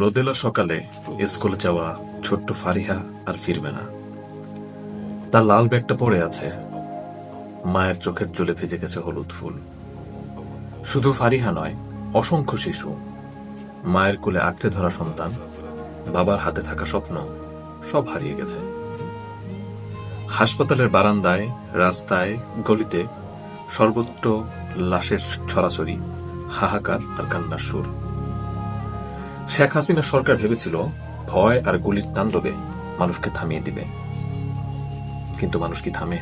রোদেলা সকালে স্কুলে যাওয়া ছোট্ট ফারিহা আর ফিরবে না। তার লাল ব্যাগটা পড়ে আছে, মায়ের চোখের জলে ভিজে গেছে হলুদ ফুল। শুধু ফারিহা নয়, অসংখ্য শিশু, মায়ের কোলে আঁকড়ে ধরা সন্তান, বাবার হাতে থাকা স্বপ্ন, সব হারিয়ে গেছে। হাসপাতালের বারান্দায়, রাস্তায়, গলিতে সর্বত্র লাশের ছড়াছড়ি, হাহাকার আর কান্নার সুর। শেখ হাসিনা সরকার ভেবেছিল ভয় আর গুলির তাণ্ডবে মানুষকে থামিয়ে দিবে, কিন্তু মানুষ কি থামে?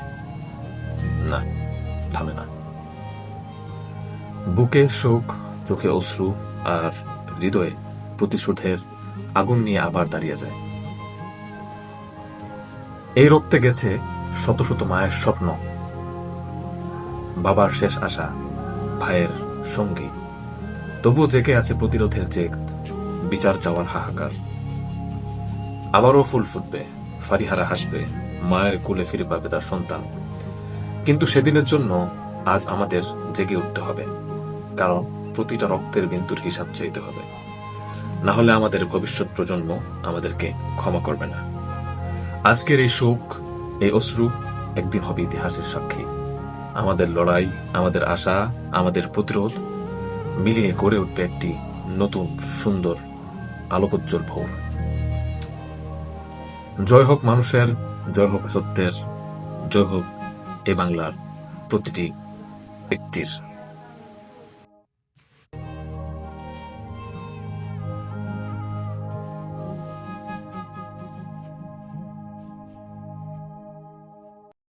না, থামে না। বুকে শোক, চোখে অশ্রু আর হৃদয়ে প্রতিশোধের আগুন নিয়ে আবার দাঁড়িয়ে যায়। এই রক্তে গেছে শত শত মায়ের স্বপ্ন, বাবার শেষ আশা, ভাইয়ের সঙ্গী। তবুও জেগে আছে প্রতিরোধের জেদ, বিচার চাওয়ার হাহাকার। আবারও ফুল ফুটবে, ফারিহারা হাসবে, মায়ের কোলে ফিরে পাবে তার সন্তান। কিন্তু সেদিনের জন্য আজ আমাদের জেগে উঠতে হবে, কারণ প্রতিটা রক্তের বিন্দুর হিসাব চাইতে হবে। না হলে আমাদের ভবিষ্যৎ প্রজন্ম আমাদেরকে ক্ষমা করবে না। আজকের এই শোক, এই অশ্রু একদিন হবে ইতিহাসের সাক্ষী। আমাদের লড়াই, আমাদের আশা, আমাদের প্রতিরোধ মিলিয়ে গড়ে উঠবে একটি নতুন সুন্দর আলোকোজ্জ্বল ভোর। জয় হোক মানুষের, জয় হোক সত্যের, জয় হোক এ বাংলার প্রতিটি ব্যক্তির।